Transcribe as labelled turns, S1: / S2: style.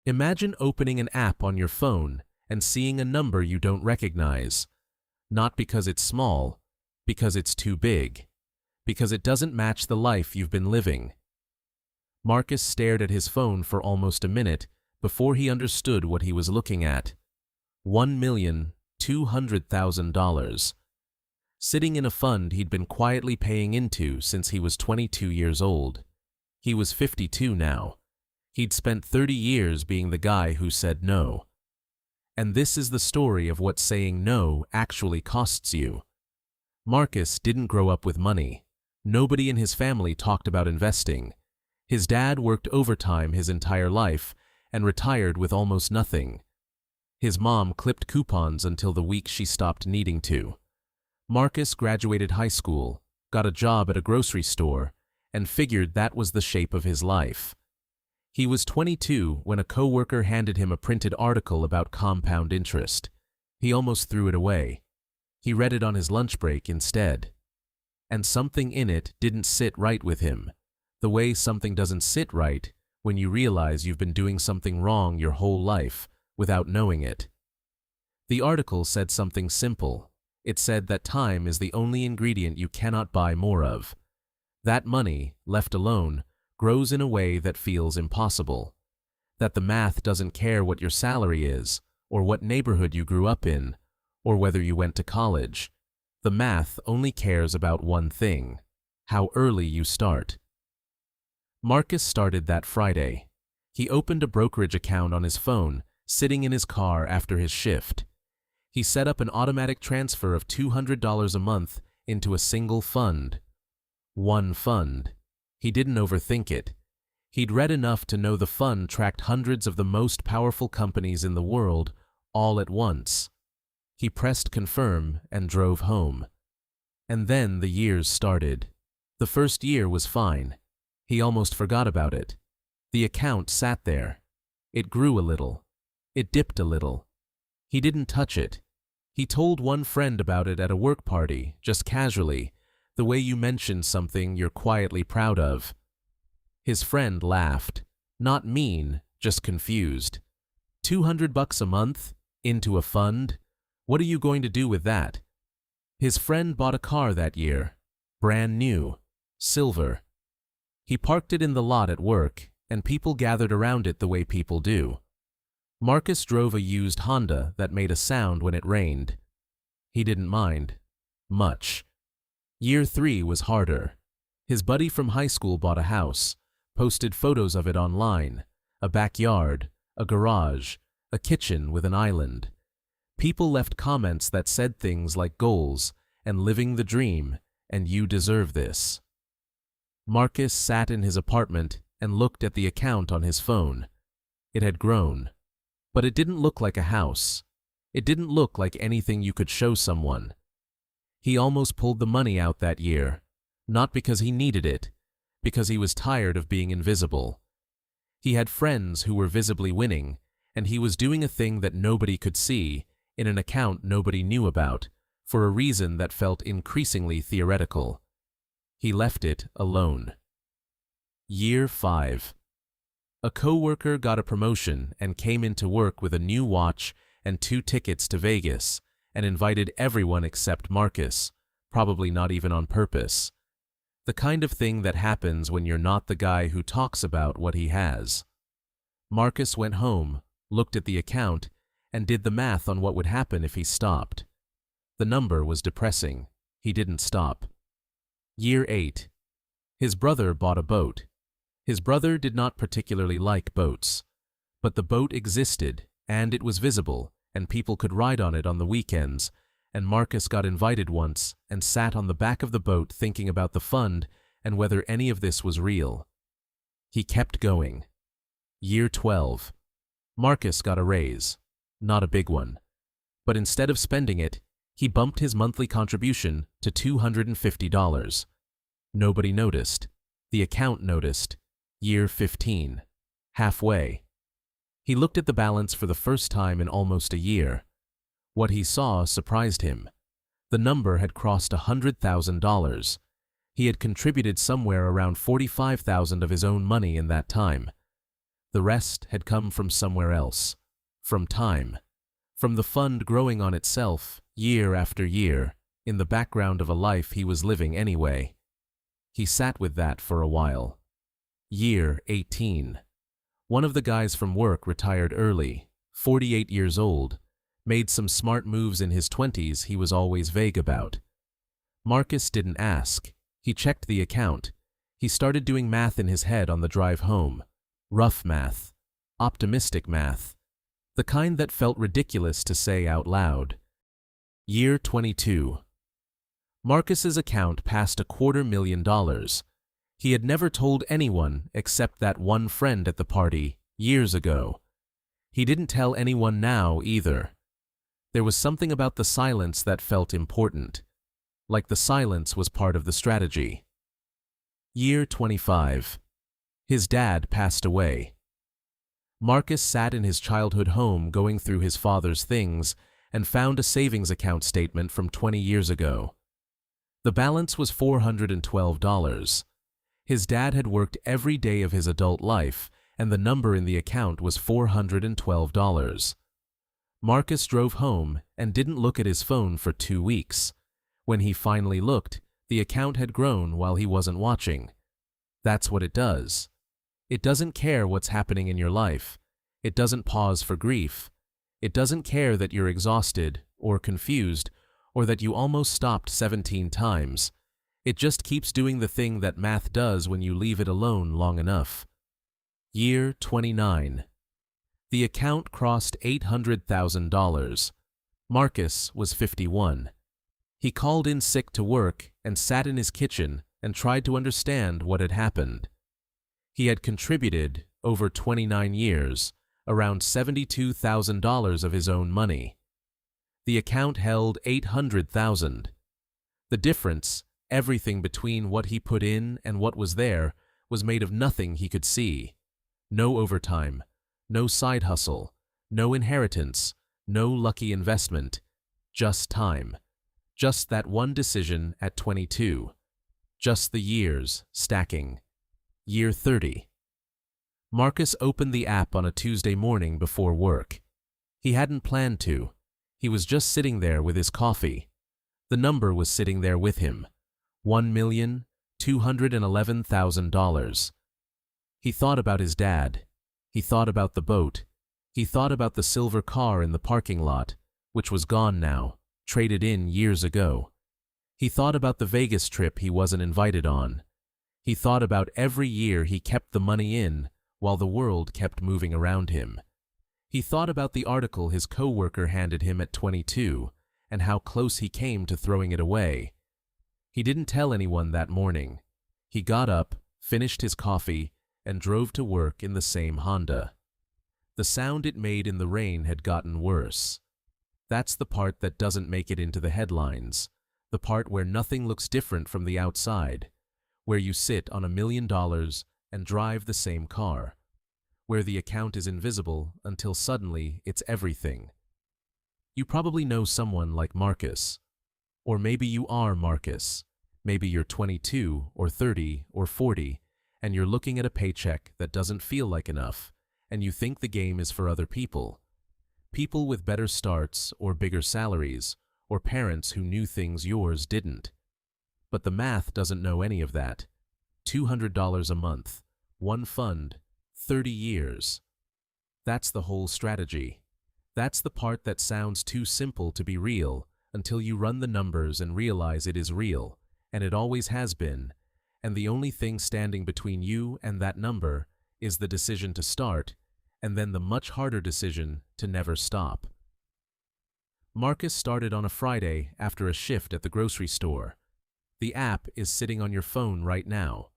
S1: Imagine opening an app on your phone and seeing a number you don't recognize. Not because it's small, because it's too big. Because it doesn't match the life you've been living. Marcus stared at his phone for almost a minute before he understood what he was looking at. $1,200,000. Sitting in a fund he'd been quietly paying into since he was 22 years old. He was 52 now. He'd spent 30 years being the guy who said no. And this is the story of what saying no actually costs you. Marcus didn't grow up with money. Nobody in his family talked about investing. His dad worked overtime his entire life and retired with almost nothing. His mom clipped coupons until the week she stopped needing to. Marcus graduated high school, got a job at a grocery store, and figured that was the shape of his life. He was 22 when a coworker handed him a printed article about compound interest. He almost threw it away. He read it on his lunch break instead. And something in it didn't sit right with him, the way something doesn't sit right when you realize you've been doing something wrong your whole life without knowing it. The article said something simple. It said that time is the only ingredient you cannot buy more of. That money, left alone, grows in a way that feels impossible. That the math doesn't care what your salary is, or what neighborhood you grew up in, or whether you went to college. The math only cares about one thing: how early you start. Marcus started that Friday. He opened a brokerage account on his phone, sitting in his car after his shift. He set up an automatic transfer of $200 a month into a single fund. One fund. He didn't overthink it. He'd read enough to know the fund tracked hundreds of the most powerful companies in the world all at once. He pressed confirm and drove home. And then the years started. The first year was fine. He almost forgot about it. The account sat there. It grew a little. It dipped a little. He didn't touch it. He told one friend about it at a work party, just casually, the way you mention something you're quietly proud of. His friend laughed. Not mean, just confused. $200 a month? Into a fund? What are you going to do with that? His friend bought a car that year. Brand new. Silver. He parked it in the lot at work, and people gathered around it the way people do. Marcus drove a used Honda that made a sound when it rained. He didn't mind. Much. Year 3 was harder. His buddy from high school bought a house, posted photos of it online, a backyard, a garage, a kitchen with an island. People left comments that said things like goals and living the dream and you deserve this. Marcus sat in his apartment and looked at the account on his phone. It had grown. But it didn't look like a house. It didn't look like anything you could show someone. He almost pulled the money out that year, not because he needed it, because he was tired of being invisible. He had friends who were visibly winning, and he was doing a thing that nobody could see, in an account nobody knew about, for a reason that felt increasingly theoretical. He left it alone. Year 5. A coworker got a promotion and came into work with a new watch and 2 tickets to Vegas, and invited everyone except Marcus, probably not even on purpose. The kind of thing that happens when you're not the guy who talks about what he has. Marcus went home, looked at the account, and did the math on what would happen if he stopped. The number was depressing. He didn't stop. Year 8. His brother bought a boat. His brother did not particularly like boats, but the boat existed, and it was visible, and people could ride on it on the weekends, and Marcus got invited once and sat on the back of the boat thinking about the fund and whether any of this was real. He kept going. Year 12. Marcus got a raise. Not a big one. But instead of spending it, he bumped his monthly contribution to $250. Nobody noticed. The account noticed. Year 15. Halfway. He looked at the balance for the first time in almost a year. What he saw surprised him. The number had crossed $100,000. He had contributed somewhere around $45,000 of his own money in that time. The rest had come from somewhere else. From time. From the fund growing on itself, year after year, in the background of a life he was living anyway. He sat with that for a while. Year 18. One of the guys from work retired early, 48 years old, made some smart moves in his 20s he was always vague about. Marcus didn't ask. He checked the account. He started doing math in his head on the drive home. Rough math. Optimistic math. The kind that felt ridiculous to say out loud. Year 22. Marcus's account passed $250,000. He had never told anyone except that one friend at the party, years ago. He didn't tell anyone now either. There was something about the silence that felt important. Like the silence was part of the strategy. Year 25. His dad passed away. Marcus sat in his childhood home going through his father's things and found a savings account statement from 20 years ago. The balance was $412. His dad had worked every day of his adult life, and the number in the account was $412. Marcus drove home and didn't look at his phone for 2 weeks. When he finally looked, the account had grown while he wasn't watching. That's what it does. It doesn't care what's happening in your life. It doesn't pause for grief. It doesn't care that you're exhausted or confused or that you almost stopped 17 times. It just keeps doing the thing that math does when you leave it alone long enough. Year 29. The account crossed $800,000. Marcus was 51. He called in sick to work and sat in his kitchen and tried to understand what had happened. He had contributed, over 29 years, around $72,000 of his own money. The account held $800,000. The difference, everything between what he put in and what was there, was made of nothing he could see. No overtime, no side hustle, no inheritance, no lucky investment, just time. Just that one decision at 22. Just the years stacking. Year 30. Marcus opened the app on a Tuesday morning before work. He hadn't planned to. He was just sitting there with his coffee. The number was sitting there with him. $1,211,000. He thought about his dad. He thought about the boat. He thought about the silver car in the parking lot, which was gone now, traded in years ago. He thought about the Vegas trip he wasn't invited on. He thought about every year he kept the money in while the world kept moving around him. He thought about the article his coworker handed him at 22 and how close he came to throwing it away. He didn't tell anyone that morning. He got up, finished his coffee, and drove to work in the same Honda. The sound it made in the rain had gotten worse. That's the part that doesn't make it into the headlines, the part where nothing looks different from the outside, where you sit on $1 million and drive the same car, where the account is invisible until suddenly it's everything. You probably know someone like Marcus. Or maybe you are Marcus. Maybe you're 22 or 30 or 40 and you're looking at a paycheck that doesn't feel like enough and you think the game is for other people. People with better starts or bigger salaries or parents who knew things yours didn't. But the math doesn't know any of that. $200 a month, one fund, 30 years. That's the whole strategy. That's the part that sounds too simple to be real until you run the numbers and realize it is real, and it always has been, and the only thing standing between you and that number is the decision to start, and then the much harder decision to never stop. Marcus started on a Friday after a shift at the grocery store. The app is sitting on your phone right now.